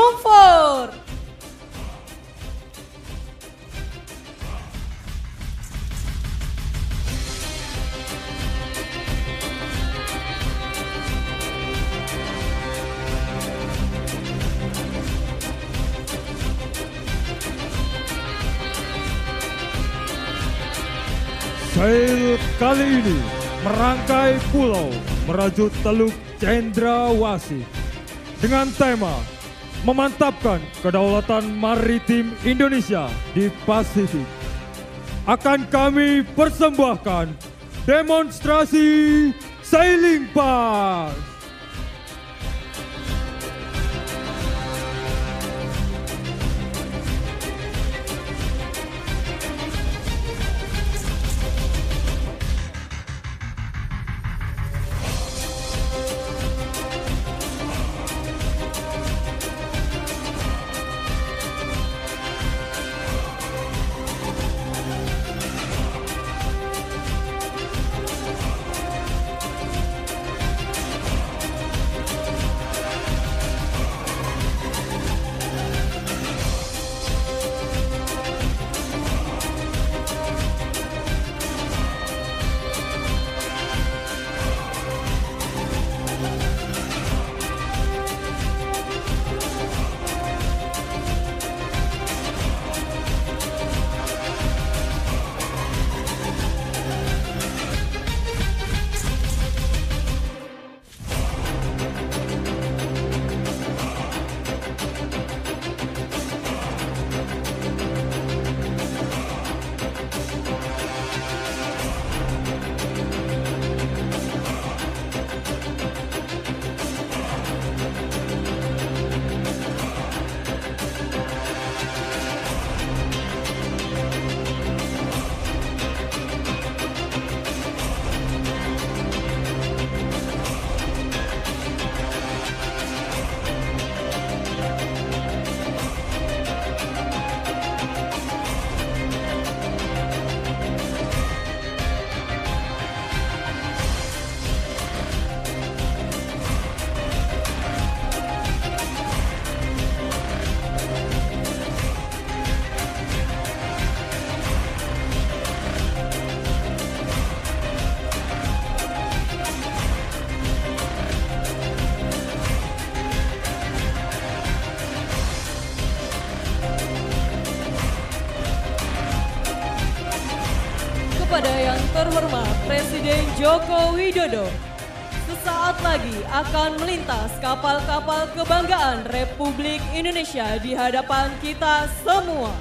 Comfort. Sail kali ini merangkai pulau merajut Teluk Cendrawasih dengan tema memantapkan kedaulatan maritim Indonesia di Pasifik. Akan kami persembahkan demonstrasi sailing pass. Kepada yang terhormat Presiden Joko Widodo, sesaat lagi akan melintas kapal-kapal kebanggaan Republik Indonesia di hadapan kita semua.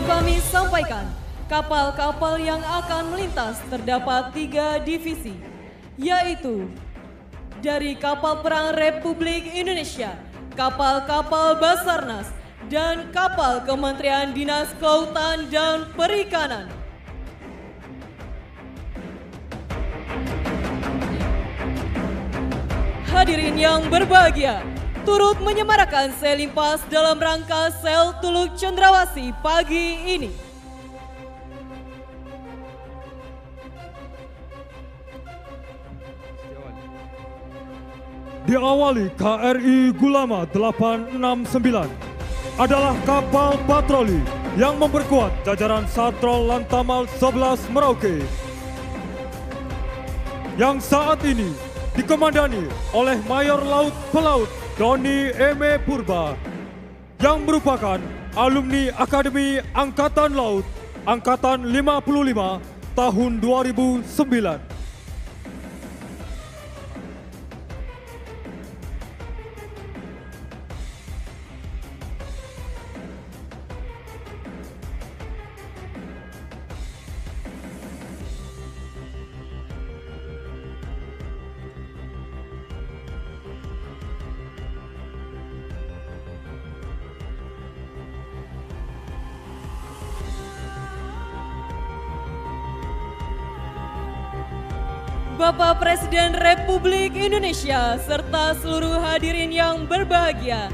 Kami sampaikan, kapal-kapal yang akan melintas terdapat 3 divisi, yaitu dari kapal perang Republik Indonesia, kapal-kapal Basarnas, dan kapal Kementerian Dinas Kelautan dan Perikanan. Hadirin yang berbahagia, turut menyemarakan Selimpas dalam rangka Sel Tuluk Cendrawasih pagi ini. Diawali KRI Gulama 869 adalah kapal patroli yang memperkuat jajaran Satrol Lantamal 11 Merauke yang saat ini dikomandani oleh Mayor Laut Pelaut Doni Eme Purba yang merupakan alumni Akademi Angkatan Laut Angkatan 55 tahun 2009. Bapak Presiden Republik Indonesia serta seluruh hadirin yang berbahagia,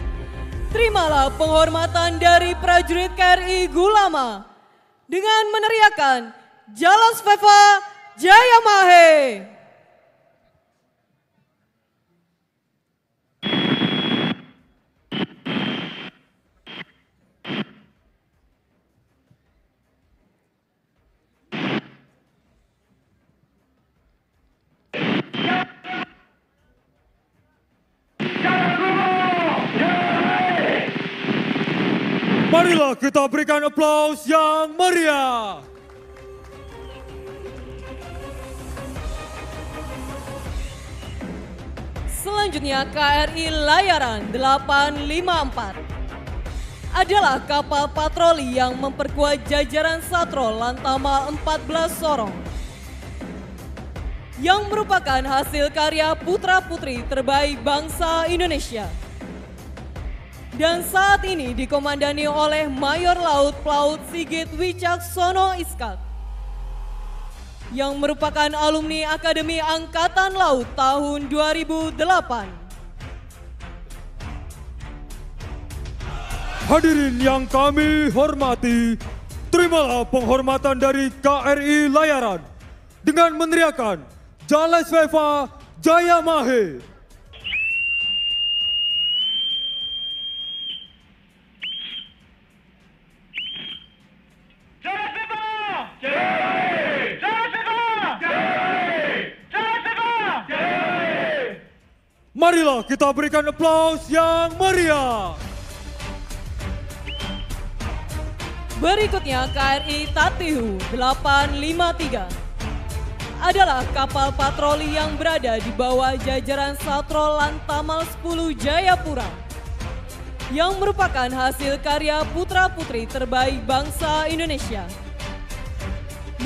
terimalah penghormatan dari prajurit KRI Gulama dengan meneriakan Jalas Veva Jaya Mahe. Marilah kita berikan aplaus yang meriah. Selanjutnya KRI Layaran 854 adalah kapal patroli yang memperkuat jajaran Satrol Lantamal 14 Sorong yang merupakan hasil karya putra-putri terbaik bangsa Indonesia. Dan saat ini dikomandani oleh Mayor Laut Pelaut Sigit Wicaksono Iskak yang merupakan alumni Akademi Angkatan Laut tahun 2008. Hadirin yang kami hormati, terimalah penghormatan dari KRI Layaran dengan meneriakan Jalas Veva Jaya Mahe. Marilah kita berikan aplaus yang meriah. Berikutnya KRI Tatihu 853 adalah kapal patroli yang berada di bawah jajaran Satrol Lantamal 10 Jayapura yang merupakan hasil karya putra-putri terbaik bangsa Indonesia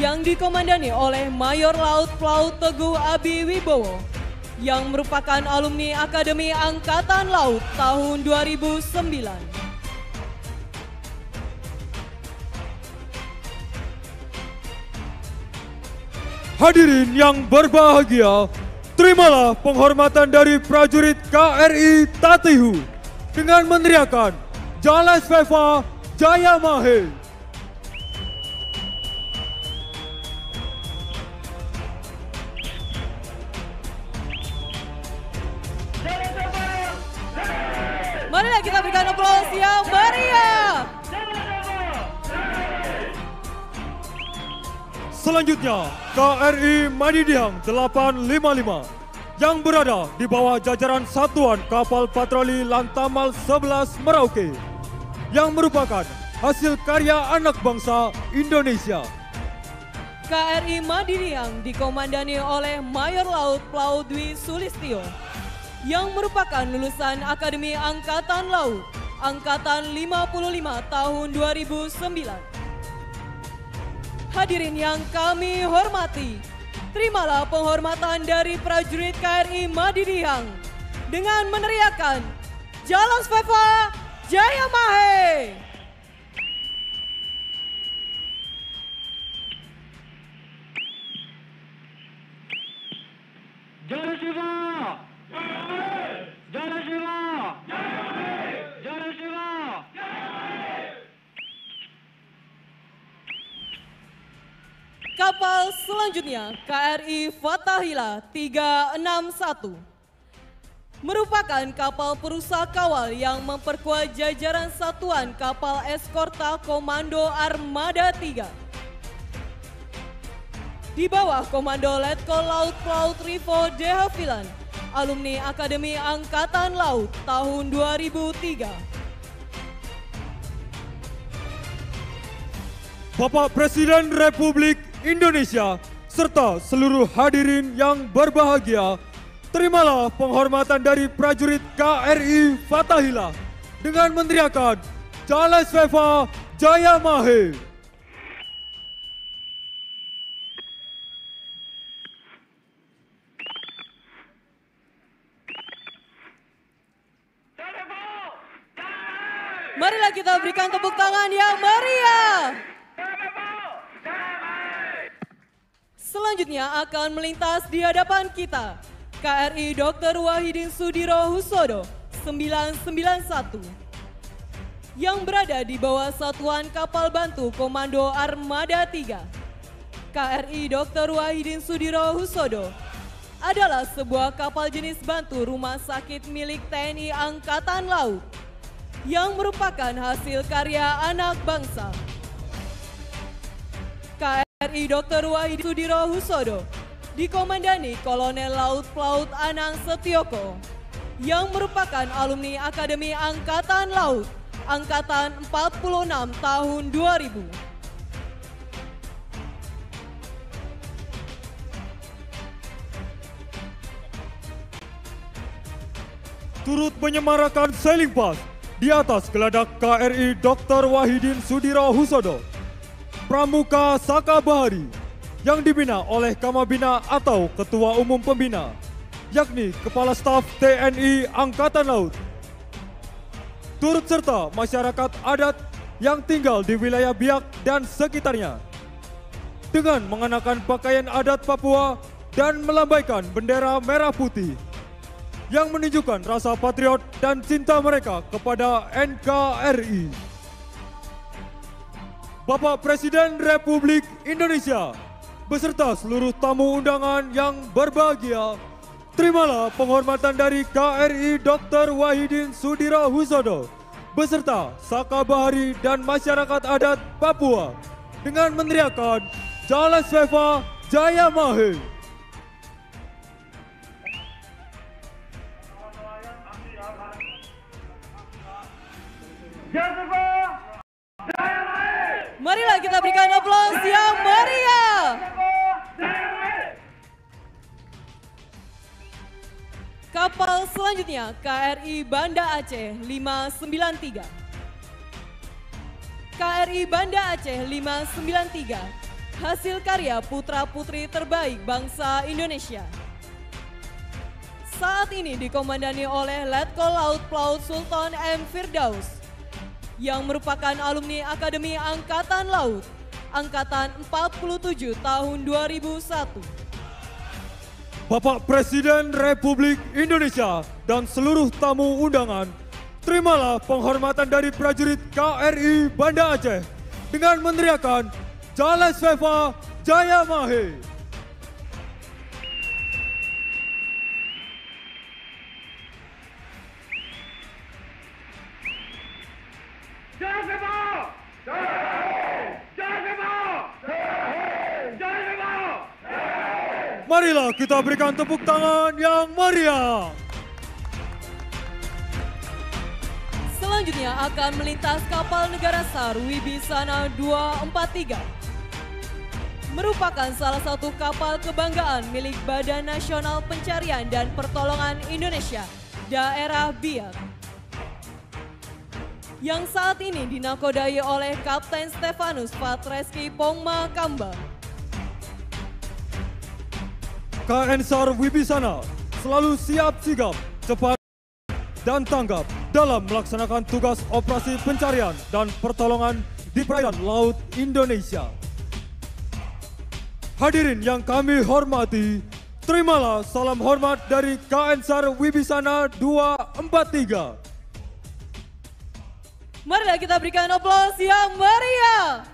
yang dikomandani oleh Mayor Laut Pelaut Teguh Abi Wibowo yang merupakan alumni Akademi Angkatan Laut tahun 2009. Hadirin yang berbahagia, terimalah penghormatan dari prajurit KRI Tatihu dengan meneriakan Jalas Veva Jaya Mahe. Marilah kita berikan aplaus yang meriah. Selanjutnya, KRI Madidihang 855 yang berada di bawah jajaran Satuan Kapal Patroli Lantamal 11 Merauke yang merupakan hasil karya anak bangsa Indonesia. KRI Madidihang dikomandani oleh Mayor Laut Pelaut Dwi Sulistyo yang merupakan lulusan Akademi Angkatan Laut Angkatan 55 tahun 2009. Hadirin yang kami hormati, terimalah penghormatan dari prajurit KRI Madidihang dengan meneriakan Jalas Veva Jaya Mahe. Jaya Shiva! Jaya Shiva! Jaya Shiva! Kapal selanjutnya KRI Fathahillah 361 merupakan kapal perusak kawal yang memperkuat jajaran satuan kapal eskorta Komando Armada 3 di bawah Komando Letkol Laut Pelaut Rivo de Havilland, alumni Akademi Angkatan Laut tahun 2003. Bapak Presiden Republik Indonesia serta seluruh hadirin yang berbahagia, terimalah penghormatan dari prajurit KRI Fathahillah dengan meneriakan Jala Sveva Jaya Mahe. Marilah kita berikan tepuk tangan yang meriah. Selanjutnya akan melintas di hadapan kita KRI Dr. Wahidin Sudirohusodo 991 yang berada di bawah Satuan Kapal Bantu Komando Armada 3. KRI Dr. Wahidin Sudirohusodo adalah sebuah kapal jenis bantu rumah sakit milik TNI Angkatan Laut yang merupakan hasil karya anak bangsa. KRI Dr. Wahidin Sudirohusodo dikomandani Kolonel Laut Pelaut Anang Setioko yang merupakan alumni Akademi Angkatan Laut Angkatan 46 tahun 2000. Turut menyemarakan sailing pass di atas geladak KRI Dr. Wahidin Sudirohusodo, Pramuka Saka Bahari yang dibina oleh Kamabina atau Ketua Umum Pembina, yakni Kepala Staf TNI Angkatan Laut. Turut serta masyarakat adat yang tinggal di wilayah Biak dan sekitarnya dengan mengenakan pakaian adat Papua dan melambaikan bendera merah putih yang menunjukkan rasa patriot dan cinta mereka kepada NKRI. Bapak Presiden Republik Indonesia beserta seluruh tamu undangan yang berbahagia, terimalah penghormatan dari KRI Dr. Wahidin Sudirohusodo beserta Saka Bahari dan masyarakat adat Papua dengan meneriakan Jala Sveva Jaya Mahe. Marilah kita berikan aplaus yang meriah. Kapal selanjutnya KRI Banda Aceh 593. KRI Banda Aceh 593 hasil karya putra-putri terbaik bangsa Indonesia. Saat ini dikomandani oleh Letkol Laut Pelaut Sultan M. Firdaus yang merupakan alumni Akademi Angkatan Laut Angkatan 47 tahun 2001. Bapak Presiden Republik Indonesia dan seluruh tamu undangan, terimalah penghormatan dari prajurit KRI Banda Aceh dengan meneriakan Jala Sveva Jaya Mahe. Marilah kita berikan tepuk tangan yang meriah. Selanjutnya akan melintas kapal negara SAR Wibisana 243. Merupakan salah satu kapal kebanggaan milik Badan Nasional Pencarian dan Pertolongan Indonesia, daerah Biak. Yang saat ini dinakodai oleh Kapten Stefanus Patreski Pongma Kamba. KN SAR Wibisana selalu siap sigap, cepat dan tanggap dalam melaksanakan tugas operasi pencarian dan pertolongan di perairan Laut Indonesia. Hadirin yang kami hormati, terimalah salam hormat dari KN SAR Wibisana 243. Marilah kita berikan aplaus yang meriah.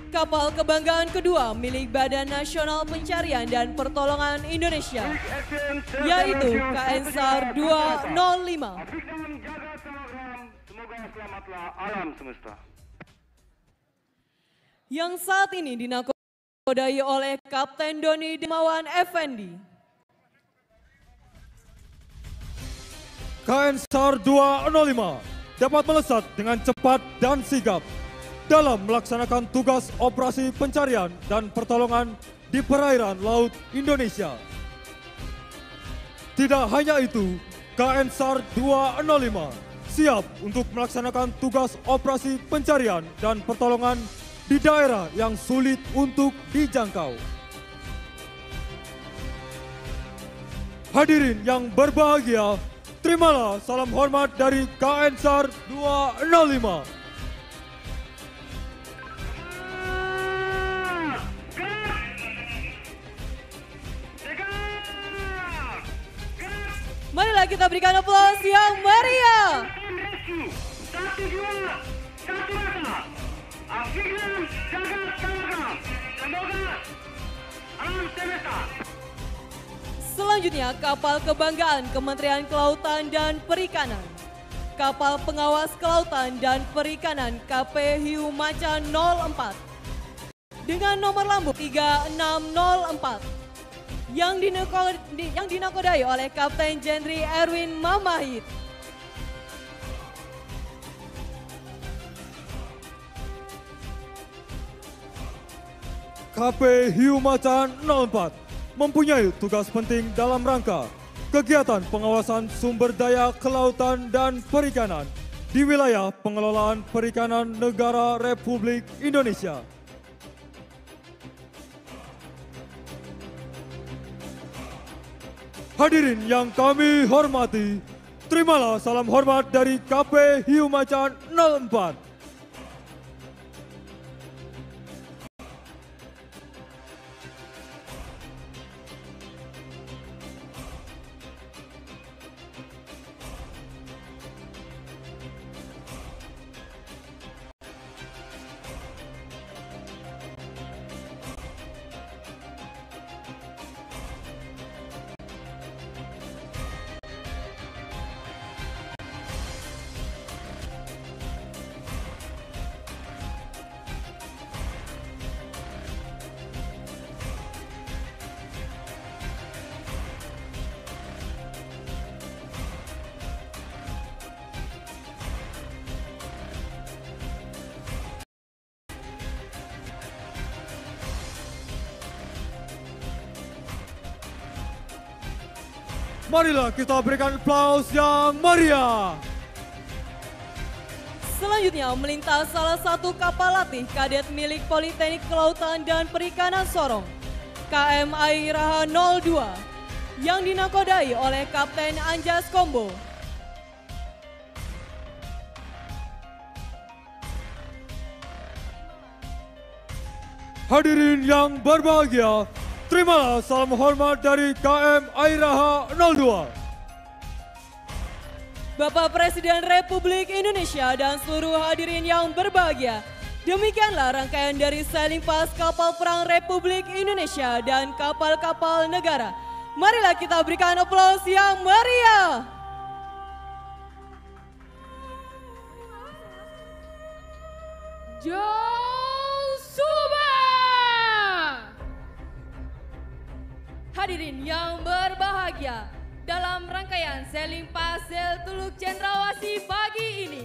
Kapal kebanggaan kedua milik Badan Nasional Pencarian dan Pertolongan Indonesia, yaitu KN SAR 205. Semoga selamatlah alam semesta. Yang saat ini dinakodai oleh Kapten Doni Dermawan Effendi. KN SAR 205 dapat melesat dengan cepat dan sigap dalam melaksanakan tugas operasi pencarian dan pertolongan di perairan Laut Indonesia. Tidak hanya itu, KN SAR 205 siap untuk melaksanakan tugas operasi pencarian dan pertolongan di daerah yang sulit untuk dijangkau. Hadirin yang berbahagia, terimalah salam hormat dari KN SAR 205. Marilah kita berikan aplaus yang meriah. Satu jiwa, satu rasa. Afiqan jagat tawakal. Semoga alam semesta. Selanjutnya kapal kebanggaan Kementerian Kelautan dan Perikanan. Kapal pengawas kelautan dan perikanan KP Hiu Macan 04 dengan nomor lambung 3604 yang dinakodai oleh Kapten Jenderal Erwin Mamahit. KP Hiu Macan 04 mempunyai tugas penting dalam rangka kegiatan pengawasan sumber daya kelautan dan perikanan di wilayah pengelolaan perikanan negara Republik Indonesia. Hadirin yang kami hormati, terimalah salam hormat dari KP Hiu Macan 04. Marilah kita berikan aplaus yang meriah. Selanjutnya melintas salah satu kapal latih kadet milik Politeknik Kelautan dan Perikanan Sorong, KM Airaha 02, yang dinakodai oleh Kapten Anjas Kombo. Hadirin yang berbahagia, terimalah salam hormat dari KM Airaha 02. Bapak Presiden Republik Indonesia dan seluruh hadirin yang berbahagia, demikianlah rangkaian dari sailing pass kapal perang Republik Indonesia dan kapal-kapal negara. Marilah kita berikan aplaus yang meriah. Josuba! Hadirin yang berbahagia, dalam rangkaian sailing pass Sel Tuluk Cendrawasih pagi ini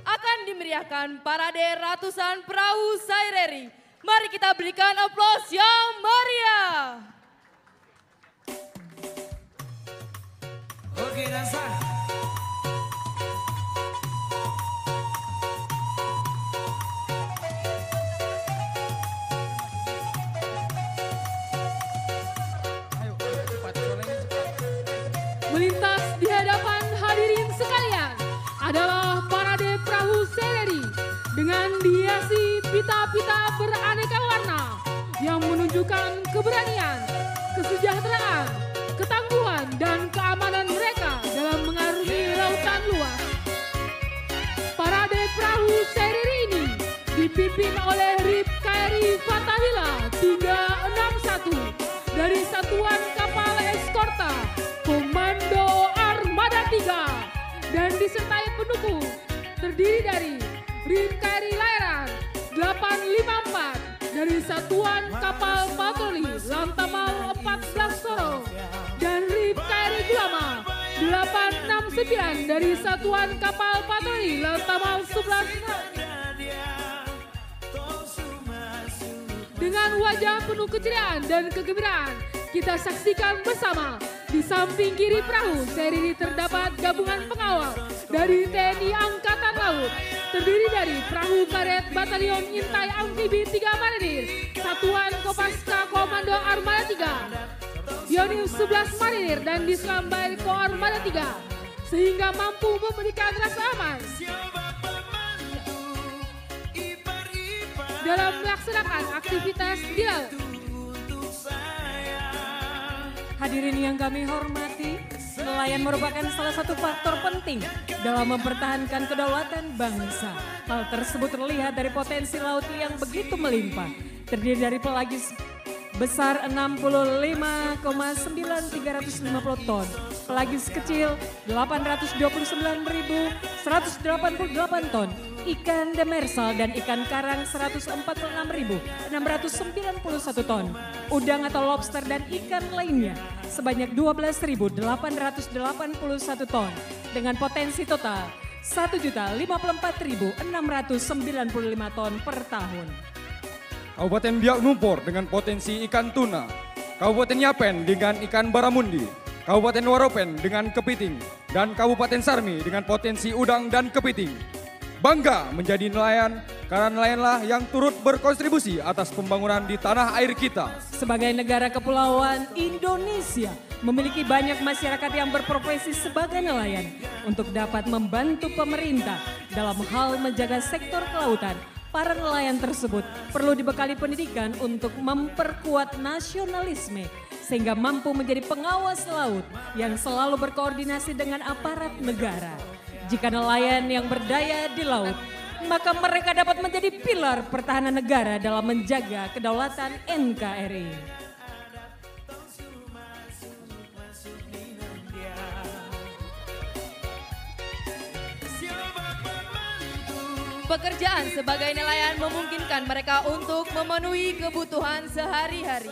akan dimeriahkan parade ratusan perahu Saireri. Mari kita berikan aplaus yang meriah. Oke, dansa. Ayo, cepat, soalnya ini cepat. melintas di hadapan hadirin sekalian adalah parade perahu seleri dengan dihiasi pita-pita beraneka warna yang menunjukkan keberanian, kesejahteraan, ketangguhan, dan keamanan mereka dalam mengarungi lautan luas. Parade perahu seleri ini dipimpin oleh RIP KRI Fathahillah 361 dari Satuan Kapal Eskorta Komando Armada 3 dan disertai pendukung terdiri dari RIP KRI Layaran 854 dari Satuan Kapal Patroli Lantamal 14 Sorong dan RIP KRI Gulama 869 dari Satuan Kapal Patroli Lantamal 11. Dengan wajah penuh keceriaan dan kegembiraan, kita saksikan bersama di samping kiri perahu seri ini terdapat gabungan pengawal dari TNI Angkatan Laut, terdiri dari perahu karet Batalion Intai Amfibi 3 Marinir, Satuan Kopaska Komando Armada 3, Yonif 11 Marinir dan Dislam Bair Ko Armada 3, sehingga mampu memberikan rasa aman dalam melaksanakan aktivitas di laut. Hadirin yang kami hormati, nelayan merupakan salah satu faktor penting dalam mempertahankan kedaulatan bangsa. Hal tersebut terlihat dari potensi laut yang begitu melimpah, terdiri dari pelagis besar 65,9350 ton, pelagis kecil 829.188 ton, ikan demersal dan ikan karang 146.691 ton, udang atau lobster dan ikan lainnya sebanyak 12.881 ton dengan potensi total 1.054.695 ton per tahun. Kabupaten Biak Numfor dengan potensi ikan tuna, Kabupaten Yapen dengan ikan baramundi, Kabupaten Waropen dengan kepiting, dan Kabupaten Sarmi dengan potensi udang dan kepiting. Bangga menjadi nelayan karena nelayanlah yang turut berkontribusi atas pembangunan di tanah air kita. Sebagai negara kepulauan, Indonesia memiliki banyak masyarakat yang berprofesi sebagai nelayan untuk dapat membantu pemerintah dalam hal menjaga sektor kelautan. Para nelayan tersebut perlu dibekali pendidikan untuk memperkuat nasionalisme sehingga mampu menjadi pengawas laut yang selalu berkoordinasi dengan aparat negara. Jika nelayan yang berdaya di laut, maka mereka dapat menjadi pilar pertahanan negara dalam menjaga kedaulatan NKRI. Pekerjaan sebagai nelayan memungkinkan mereka untuk memenuhi kebutuhan sehari-hari,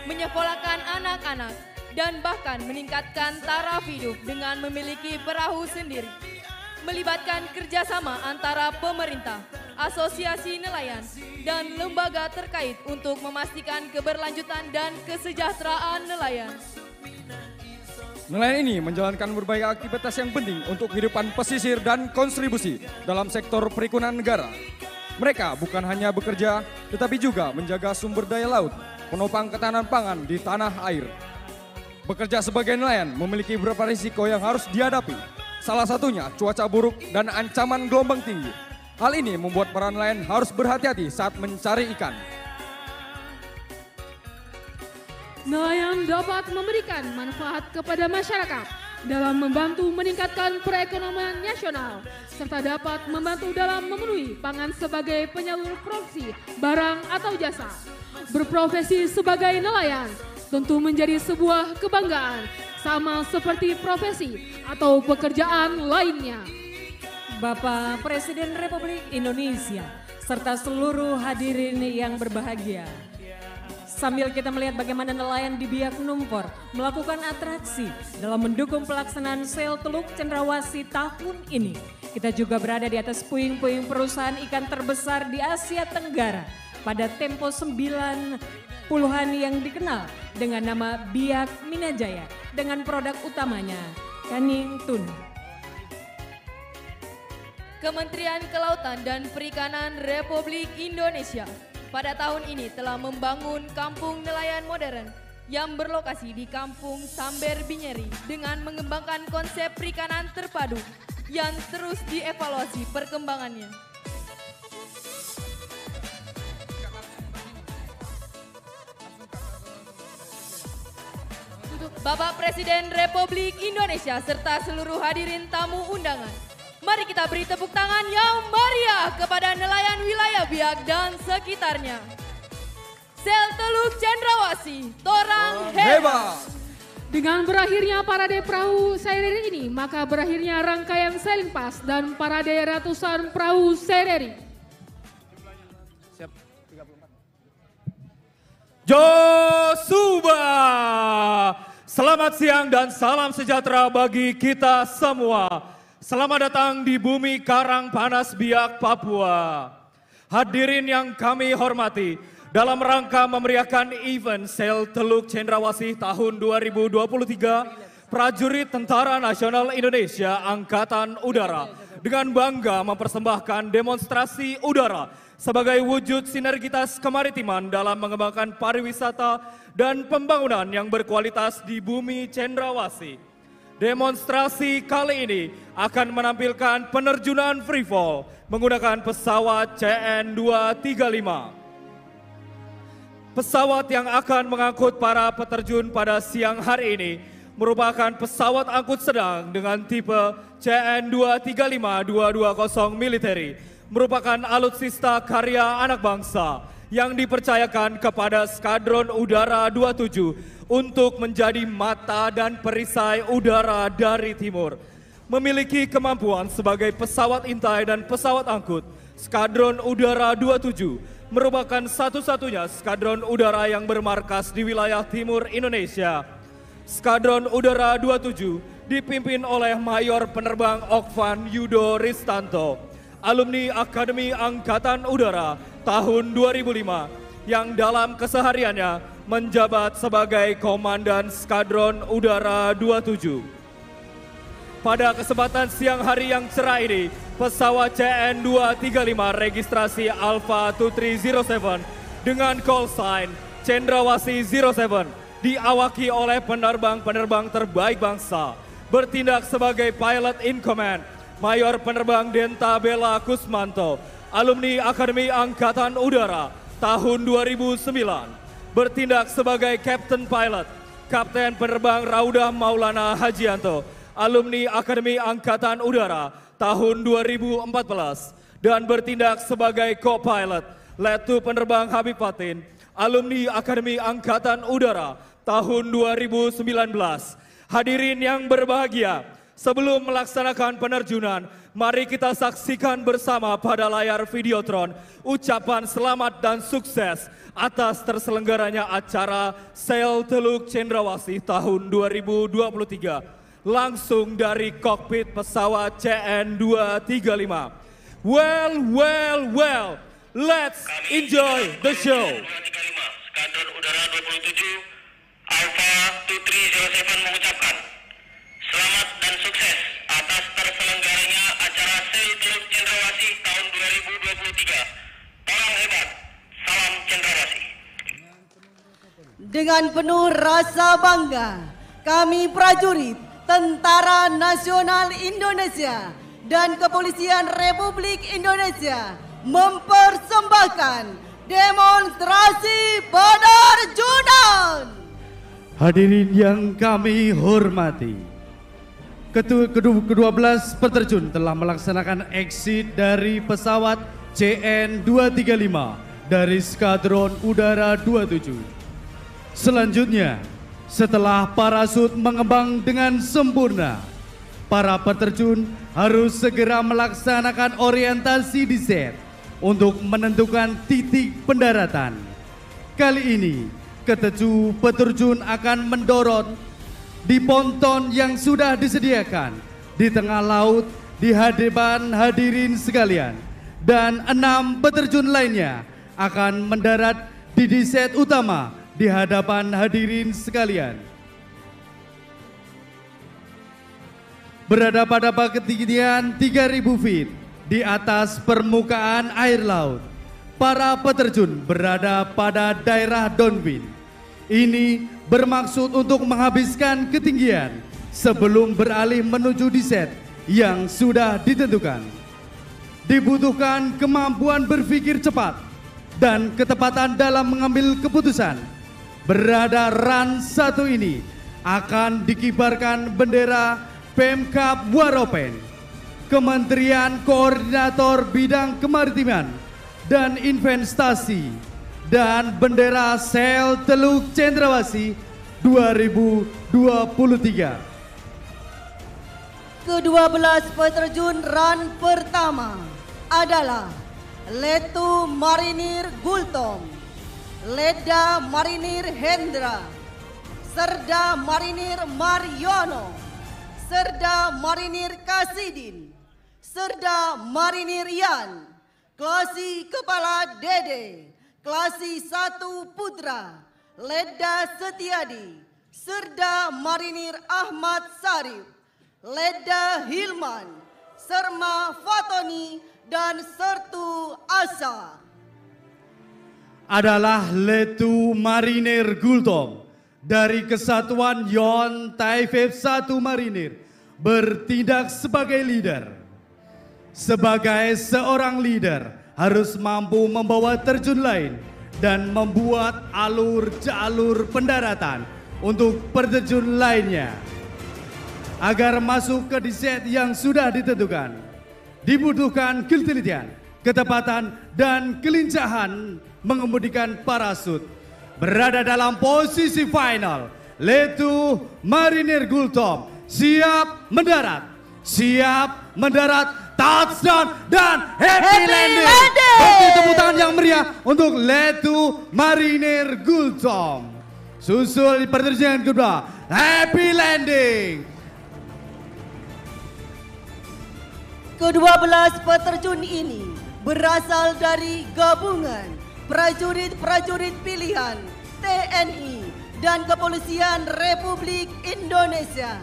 menyekolahkan anak-anak, dan bahkan meningkatkan taraf hidup dengan memiliki perahu sendiri. Melibatkan kerjasama antara pemerintah, asosiasi nelayan, dan lembaga terkait untuk memastikan keberlanjutan dan kesejahteraan nelayan. Nelayan ini menjalankan berbagai aktivitas yang penting untuk kehidupan pesisir dan kontribusi dalam sektor perikanan negara. Mereka bukan hanya bekerja, tetapi juga menjaga sumber daya laut, penopang ketahanan pangan di tanah air. Bekerja sebagai nelayan memiliki beberapa risiko yang harus dihadapi. Salah satunya cuaca buruk dan ancaman gelombang tinggi. Hal ini membuat para nelayan harus berhati-hati saat mencari ikan. Nelayan dapat memberikan manfaat kepada masyarakat dalam membantu meningkatkan perekonomian nasional, serta dapat membantu dalam memenuhi pangan sebagai penyalur produksi barang atau jasa. Berprofesi sebagai nelayan tentu menjadi sebuah kebanggaan, sama seperti profesi atau pekerjaan lainnya. Bapak Presiden Republik Indonesia, serta seluruh hadirin yang berbahagia. Sambil kita melihat bagaimana nelayan di Biak Numfor melakukan atraksi dalam mendukung pelaksanaan sel Teluk Cendrawasih tahun ini. Kita juga berada di atas puing-puing perusahaan ikan terbesar di Asia Tenggara pada tempo 90-an yang dikenal dengan nama Biak Minajaya dengan produk utamanya Kaning Tuna. Kementerian Kelautan dan Perikanan Republik Indonesia pada tahun ini telah membangun kampung nelayan modern yang berlokasi di Kampung Samber Binyeri dengan mengembangkan konsep perikanan terpadu yang terus dievaluasi perkembangannya. Bapak Presiden Republik Indonesia serta seluruh hadirin tamu undangan, mari kita beri tepuk tangan yang meriah kepada nelayan wilayah Biak dan sekitarnya. Sel Teluk Cendrawasih, torang hebat. Dengan berakhirnya parade perahu Saireri ini, maka berakhirnya rangkaian sailing pass dan parade ratusan perahu Saireri. Siap, 34. Josuba! Selamat siang dan salam sejahtera bagi kita semua. Selamat datang di bumi Karang Panas Biak, Papua. Hadirin yang kami hormati, dalam rangka memeriahkan event Sel Teluk Cendrawasih tahun 2023, prajurit Tentara Nasional Indonesia Angkatan Udara dengan bangga mempersembahkan demonstrasi udara sebagai wujud sinergitas kemaritiman dalam mengembangkan pariwisata dan pembangunan yang berkualitas di bumi Cendrawasih. Demonstrasi kali ini akan menampilkan penerjunan free fall menggunakan pesawat CN-235. Pesawat yang akan mengangkut para peterjun pada siang hari ini merupakan pesawat angkut sedang dengan tipe CN-235-220 militeri, merupakan alutsista karya anak bangsa yang dipercayakan kepada Skadron Udara 27 untuk menjadi mata dan perisai udara dari timur. Memiliki kemampuan sebagai pesawat intai dan pesawat angkut, Skadron Udara 27 merupakan satu-satunya skadron udara yang bermarkas di wilayah timur Indonesia. Skadron Udara 27 dipimpin oleh Mayor Penerbang Okvan Yudo Ristanto, alumni Akademi Angkatan Udara tahun 2005 yang dalam kesehariannya menjabat sebagai Komandan Skadron Udara 27. Pada kesempatan siang hari yang cerah ini, pesawat CN-235 registrasi Alpha 2307 dengan call sign Cendrawasih 07 diawaki oleh penerbang-penerbang terbaik bangsa, bertindak sebagai pilot in command Mayor Penerbang Denta Bella Kusmanto, alumni Akademi Angkatan Udara tahun 2009, bertindak sebagai Captain Pilot Kapten Penerbang Raudah Maulana Hajianto, alumni Akademi Angkatan Udara tahun 2014, dan bertindak sebagai co-pilot Letu Penerbang Habib Fatin, alumni Akademi Angkatan Udara tahun 2019. Hadirin yang berbahagia, sebelum melaksanakan penerjunan, mari kita saksikan bersama pada layar Videotron ucapan selamat dan sukses atas terselenggaranya acara Sel Teluk Cendrawasih tahun 2023. Langsung dari kokpit pesawat CN-235. Well, let's enjoy the show. Skadron Udara 27 Alpha 2307 mengucapkan selamat dan sukses atas terselenggaranya acara Sel Teluk Cendrawasih tahun 2023. Orang hebat, salam Cendrawasih. Dengan penuh rasa bangga, kami prajurit Tentara Nasional Indonesia dan Kepolisian Republik Indonesia mempersembahkan demonstrasi penerjunan. Hadirin yang kami hormati, ke-12 peterjun telah melaksanakan exit dari pesawat CN-235 dari Skadron Udara 27. Selanjutnya, setelah parasut mengembang dengan sempurna, para peterjun harus segera melaksanakan orientasi di set untuk menentukan titik pendaratan. Kali ini, ke-7 peterjun akan mendorong di ponton yang sudah disediakan di tengah laut di hadapan hadirin sekalian, dan 6 peterjun lainnya akan mendarat di set utama di hadapan hadirin sekalian. Berada pada ketinggian 3.000 feet di atas permukaan air laut, para peterjun berada pada daerah downwind. Ini bermaksud untuk menghabiskan ketinggian sebelum beralih menuju descent yang sudah ditentukan. Dibutuhkan kemampuan berpikir cepat dan ketepatan dalam mengambil keputusan. Berada run 1 ini akan dikibarkan bendera Pemkab Waropen, Kementerian Koordinator Bidang Kemaritiman dan Investasi, dan bendera Sel Teluk Cendrawasih 2023. Ke-12 peterjun run pertama adalah Letu Marinir Gultom, Leda Marinir Hendra, Serda Marinir Mariono, Serda Marinir Kasidin, Serda Marinir Yan, Klasi Kepala Dede, Klasi 1 Putra, Leda Setiadi, Serda Marinir Ahmad Sarif, Leda Hilman, Serma Fatoni, dan Sertu Asa. Adalah Letu Marinir Gultom dari Kesatuan Yon Taifib 1 Marinir bertindak sebagai leader. Sebagai seorang leader harus mampu membawa terjun lain dan membuat alur-jalur pendaratan untuk peterjun lainnya. Agar masuk ke descent yang sudah ditentukan, dibutuhkan ketelitian, ketepatan, dan kelincahan mengemudikan parasut. Berada dalam posisi final, Letu Marinir Gultom siap mendarat, touchdown, dan happy landing. Beri tepuk tangan yang meriah untuk Letu Marinir Gultom. Susul di perterjun kedua, happy landing. Ke-12 peterjun ini berasal dari gabungan prajurit-prajurit pilihan TNI dan Kepolisian Republik Indonesia.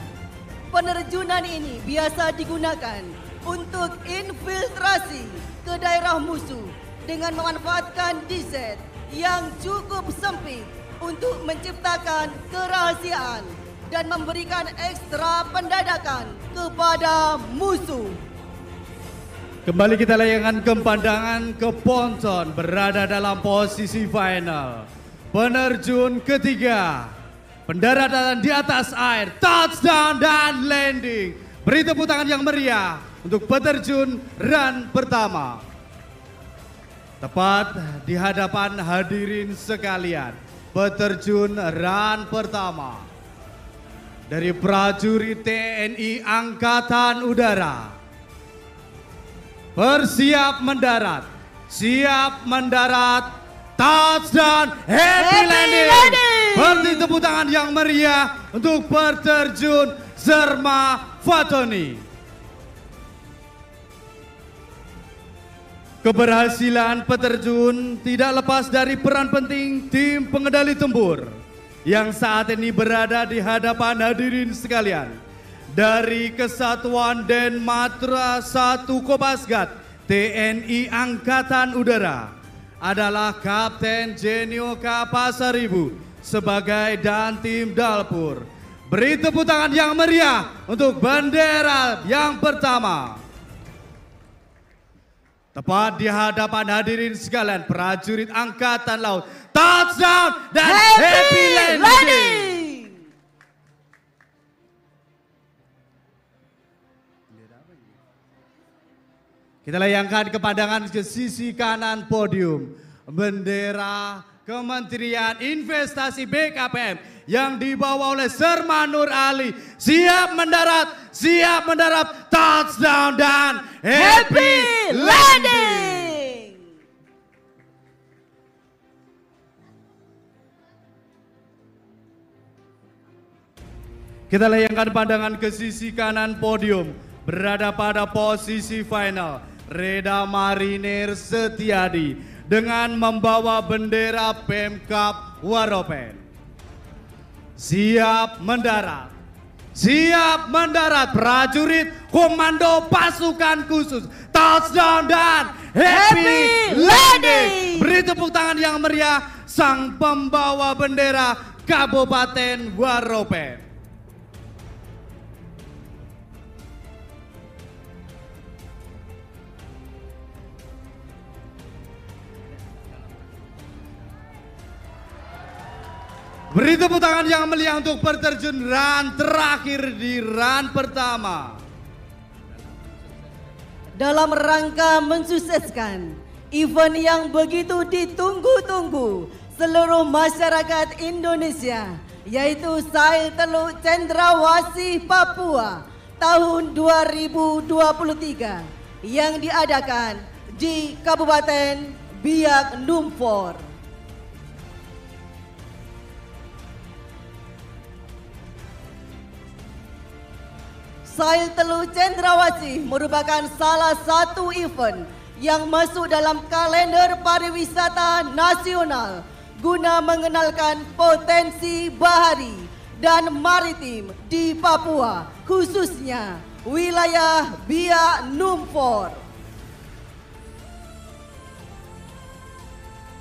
Penerjunan ini biasa digunakan untuk infiltrasi ke daerah musuh dengan memanfaatkan desert yang cukup sempit untuk menciptakan kerahasiaan dan memberikan ekstra pendadakan kepada musuh. Kembali kita layangkan ke pandangan ke ponton berada dalam posisi final. Penerjun ketiga, pendaratan di atas air, touchdown dan landing. Beri tepuk tangan yang meriah untuk peterjun run pertama. Tepat di hadapan hadirin sekalian, peterjun run pertama dari prajurit TNI Angkatan Udara. Bersiap mendarat, touchdown, happy landing. Beri tepuk tangan yang meriah untuk peterjun Serma Fatoni. Keberhasilan peterjun tidak lepas dari peran penting tim pengendali tempur yang saat ini berada di hadapan hadirin sekalian. Dari Kesatuan Denmatra 1 Kopasgat TNI Angkatan Udara adalah Kapten Genio Kapasaribu sebagai Dantim Dalpur. Beri tepuk tangan yang meriah untuk bendera yang pertama. Tepat di hadapan hadirin sekalian, prajurit Angkatan Laut, touchdown dan happy landing. Kita layangkan ke pandangan ke sisi kanan podium, bendera Kementerian Investasi BKPM yang dibawa oleh Serma Nur Ali. Siap mendarat, touchdown dan happy landing. Kita layangkan pandangan ke sisi kanan podium, berada pada posisi final. Reda Marinir Setiadi dengan membawa bendera Pemkab Waropen. Siap mendarat, prajurit Komando Pasukan Khusus, touchdown dan happy landing. Beri tepuk tangan yang meriah sang pembawa bendera Kabupaten Waropen. Beri tepuk tangan yang meriah untuk peterjun run terakhir di run pertama. Dalam rangka mensukseskan event yang begitu ditunggu-tunggu seluruh masyarakat Indonesia, yaitu Sail Teluk Cendrawasih Papua tahun 2023 yang diadakan di Kabupaten Biak Numfor. Sail Teluk Cendrawasih merupakan salah satu event yang masuk dalam kalender pariwisata nasional guna mengenalkan potensi bahari dan maritim di Papua, khususnya wilayah Biak Numfor.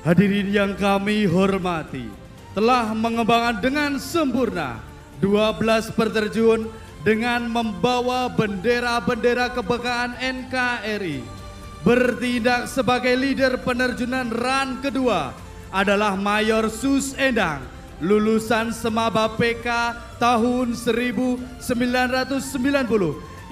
Hadirin yang kami hormati, telah mengembangkan dengan sempurna 12 peterjun dengan membawa bendera-bendera kebanggaan NKRI. Bertindak sebagai leader penerjunan run kedua adalah Mayor Sus Endang, lulusan Semaba PK tahun 1990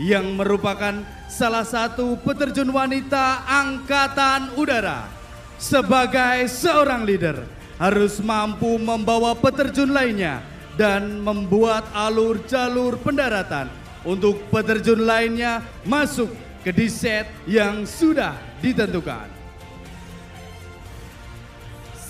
yang merupakan salah satu peterjun wanita Angkatan Udara. Sebagai seorang leader, harus mampu membawa peterjun lainnya dan membuat alur jalur pendaratan untuk peterjun lainnya masuk ke diset yang sudah ditentukan.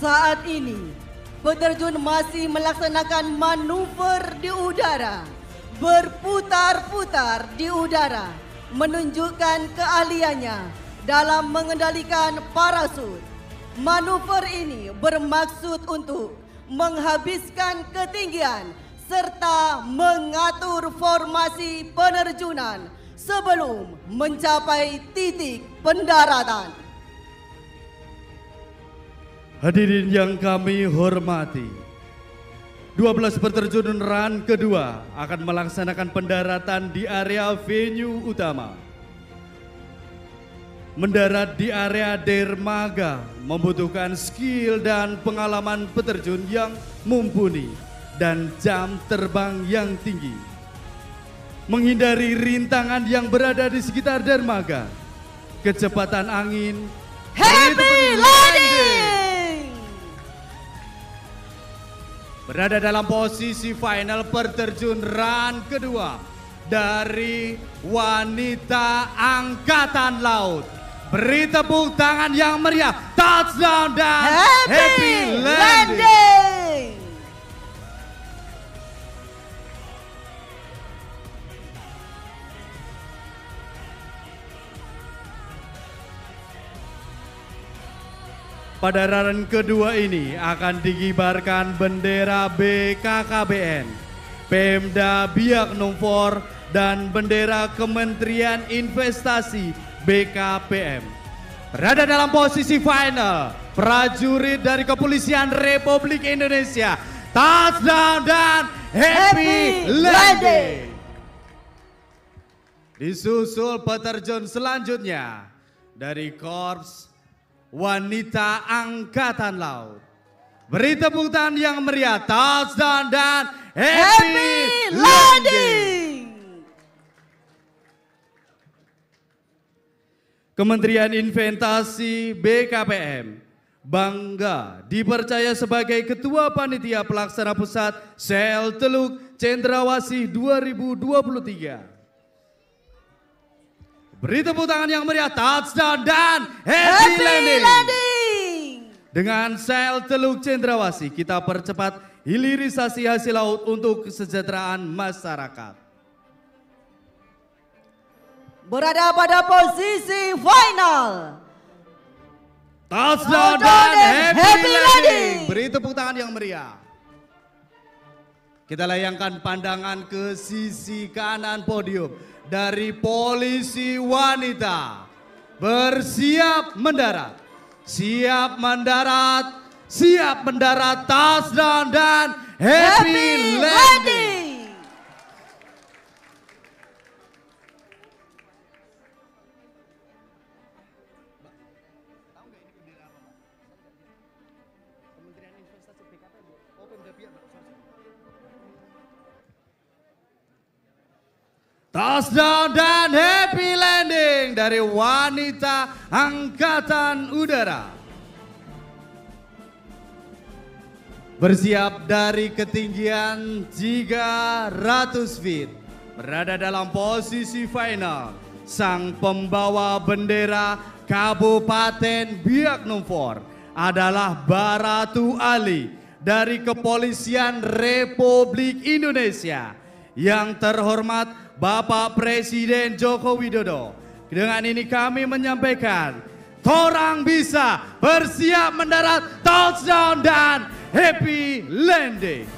Saat ini, peterjun masih melaksanakan manuver di udara, berputar-putar di udara, menunjukkan keahliannya dalam mengendalikan parasut. Manuver ini bermaksud untuk menghabiskan ketinggian serta mengatur formasi penerjunan sebelum mencapai titik pendaratan. Hadirin yang kami hormati, 12 peterjun run kedua akan melaksanakan pendaratan di area venue utama. Mendarat di area dermaga membutuhkan skill dan pengalaman peterjun yang mumpuni dan jam terbang yang tinggi. Menghindari rintangan yang berada di sekitar dermaga, kecepatan angin, Happy landing! berada dalam posisi final peterjun run kedua dari wanita Angkatan Laut. Beri tepuk tangan yang meriah, touchdown dan happy landing. Pada run kedua ini akan dikibarkan bendera BKKBN, Pemda Biak Numfor, dan bendera Kementerian Investasi BKPM. Berada dalam posisi final, prajurit dari Kepolisian Republik Indonesia, touchdown dan happy landing. Disusul peterjun selanjutnya dari Korps Wanita Angkatan Laut. Beri tepuk tangan yang meriah, touchdown dan happy landing. Kementerian Investasi BKPM bangga dipercaya sebagai Ketua Panitia Pelaksana Pusat Sail Teluk Cendrawasih 2023. Beri tepuk tangan yang meriah, touchdown dan happy landing. Dengan Sail Teluk Cendrawasih kita percepat hilirisasi hasil laut untuk kesejahteraan masyarakat. Berada pada posisi final, touchdown dan happy landing. Beri tepuk tangan yang meriah. Kita layangkan pandangan ke sisi kanan podium dari polisi wanita. Bersiap mendarat, siap mendarat, siap mendarat, touchdown dan Happy Landing. Touchdown dan happy landing dari wanita Angkatan Udara. Bersiap dari ketinggian 300 feet. Berada dalam posisi final. Sang pembawa bendera Kabupaten Biak Numfor adalah Baratu Ali dari Kepolisian Republik Indonesia. Yang terhormat Bapak Presiden Joko Widodo. Dengan ini kami menyampaikan, torang bisa bersiap mendarat, touchdown dan happy landing.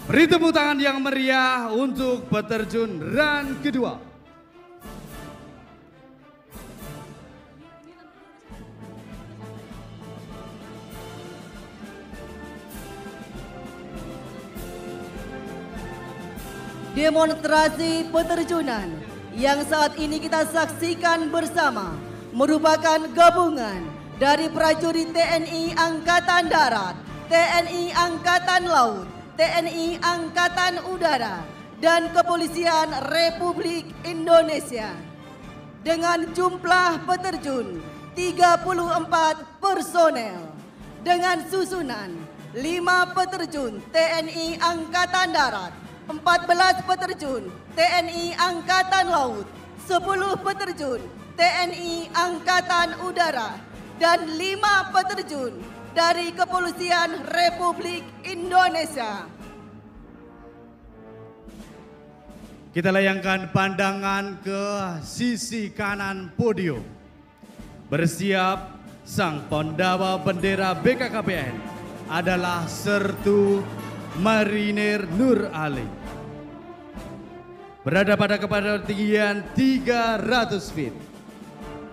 Beri tepuk tangan yang meriah untuk peterjun run kedua. Demonstrasi peterjunan yang saat ini kita saksikan bersama merupakan gabungan dari prajurit TNI Angkatan Darat, TNI Angkatan Laut, TNI Angkatan Udara, dan Kepolisian Republik Indonesia. Dengan jumlah peterjun 34 personel dengan susunan 5 peterjun TNI Angkatan Darat, 14 peterjun TNI Angkatan Laut, 10 peterjun TNI Angkatan Udara, dan 5 peterjun dari Kepolisian Republik Indonesia. Kita layangkan pandangan ke sisi kanan podium. Bersiap, sang pembawa bendera BKKBN adalah Sertu Marinir Nur Ali. Berada pada ketinggian 300 feet.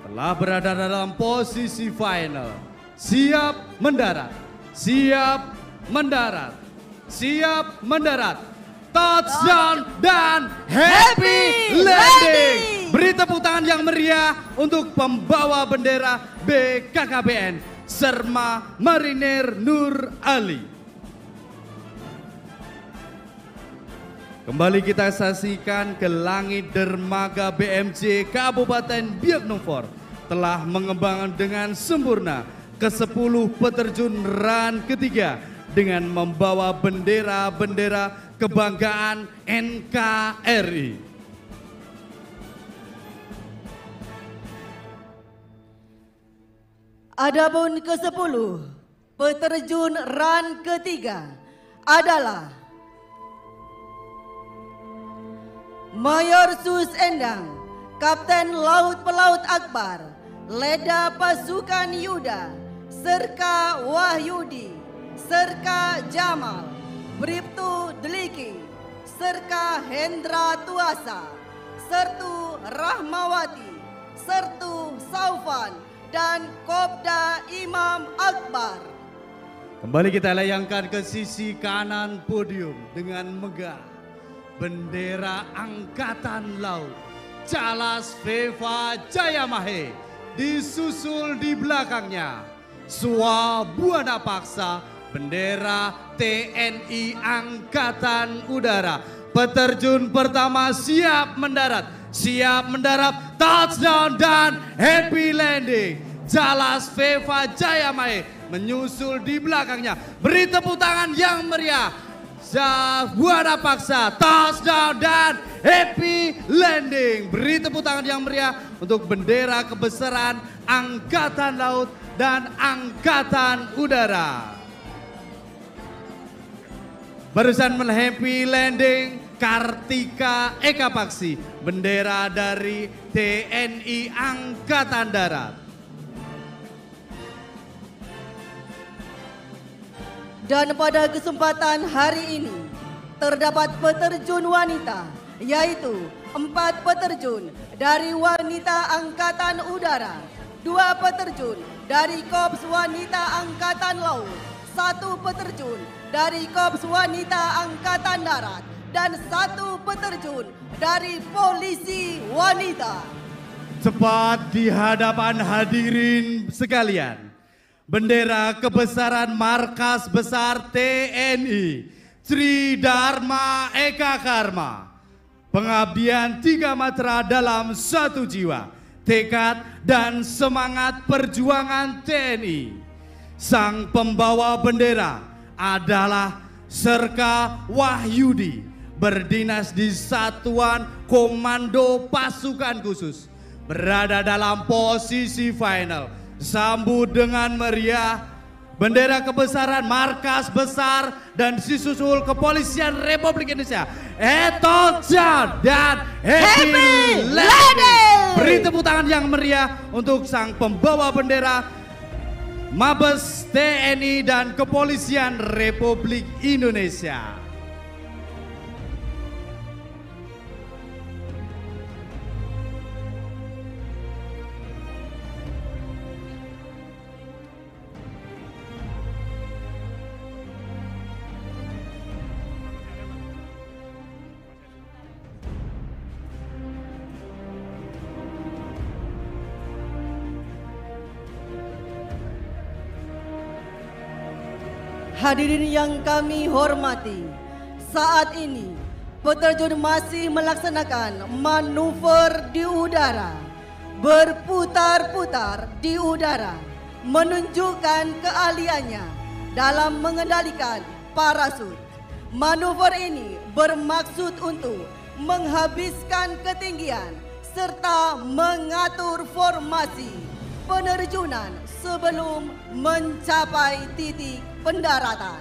Telah berada dalam posisi final. Siap mendarat, siap mendarat, siap mendarat. Touchdown dan happy landing. Beri tepuk tangan yang meriah untuk pembawa bendera BKKBN Serma Marinir Nur Ali. Kembali kita saksikan ke langit dermaga BMJ Kabupaten Biak Numfor telah mengembangkan dengan sempurna ke-10 peterjun run ketiga dengan membawa bendera-bendera kebanggaan NKRI. Adapun ke-10 peterjun run ketiga adalah Mayor Sus Endang, Kapten Laut Pelaut Akbar, Leda Pasukan Yuda, Serka Wahyudi, Serka Jamal, Bribtu Deliki, Serka Hendra Tuasa, Sertu Rahmawati, Sertu Saufan, dan Kopda Imam Akbar. Kembali kita layangkan ke sisi kanan podium dengan megah. Bendera Angkatan Laut, Calas Veva Jayamahe, disusul di belakangnya Swabuana Paksa, bendera TNI Angkatan Udara. Peterjun pertama siap mendarat, touchdown dan happy landing. Calas Veva Jayamahe menyusul di belakangnya. Beri tepuk tangan yang meriah. Swabuana Paksa, touchdown dan happy landing. Beri tepuk tangan yang meriah untuk bendera kebesaran Angkatan Laut dan Angkatan Udara. Barusan happy landing Kartika Eka Paksi, bendera dari TNI Angkatan Darat. Dan pada kesempatan hari ini terdapat peterjun wanita, yaitu 4 peterjun dari wanita Angkatan Udara, 2 peterjun dari Korps Wanita Angkatan Laut, 1 peterjun dari Korps Wanita Angkatan Darat dan 1 peterjun dari Polisi Wanita. Tepat di hadapan hadirin sekalian, bendera kebesaran Markas Besar TNI Tridharma Eka Karma. Pengabdian 3 matra dalam 1 jiwa, tekad dan semangat perjuangan TNI. Sang pembawa bendera adalah Serka Wahyudi, berdinas di Satuan Komando Pasukan Khusus, berada dalam posisi final. Sambut dengan meriah bendera kebesaran Markas Besar dan disusul Kepolisian Republik Indonesia, Etocha dan Happy Lady. Beri tepuk tangan yang meriah untuk sang pembawa bendera Mabes TNI dan Kepolisian Republik Indonesia. Hadirin yang kami hormati, saat ini peterjun masih melaksanakan manuver di udara, berputar-putar di udara, menunjukkan keahliannya dalam mengendalikan parasut. Manuver ini bermaksud untuk menghabiskan ketinggian serta mengatur formasi penerjunan sebelum mencapai titik pendaratan.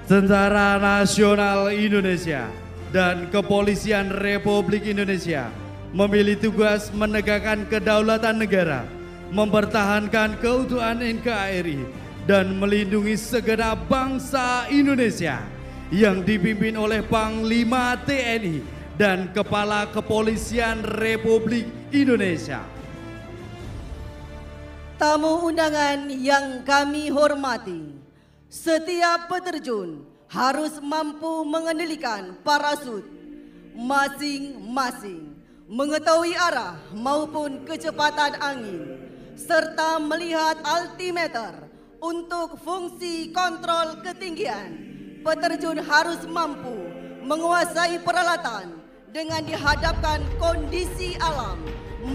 Tentara Nasional Indonesia dan Kepolisian Republik Indonesia memiliki tugas menegakkan kedaulatan negara, mempertahankan keutuhan NKRI, dan melindungi segenap bangsa Indonesia yang dipimpin oleh Panglima TNI dan Kepala Kepolisian Republik Indonesia. Tamu undangan yang kami hormati, setiap peterjun harus mampu mengendalikan parasut masing-masing, mengetahui arah maupun kecepatan angin, serta melihat altimeter untuk fungsi kontrol ketinggian. Peterjun harus mampu menguasai peralatan dengan dihadapkan kondisi alam,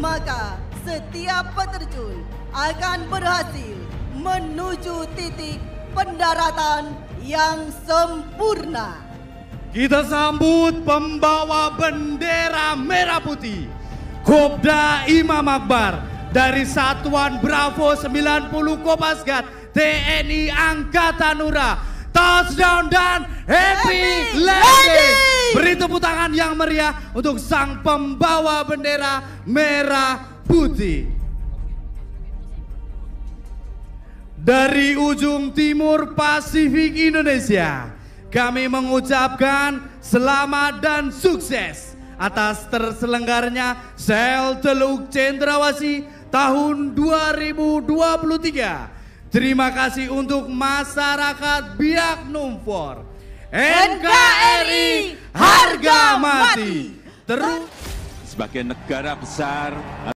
maka setiap peterjun akan berhasil menuju titik pendaratan yang sempurna. Kita sambut pembawa bendera merah putih, Kopda Imam Akbar dari Satuan Bravo 90 Kopasgat TNI Angkatan Udara, Touchdown dan Happy Landing. Beri tepuk tangan yang meriah untuk sang pembawa bendera merah putih. Dari ujung timur Pasifik Indonesia, kami mengucapkan selamat dan sukses atas terselenggaranya Sel Teluk Cendrawasih tahun 2023. Terima kasih untuk masyarakat Biak Numfor. NKRI harga mati. Terus sebagai negara besar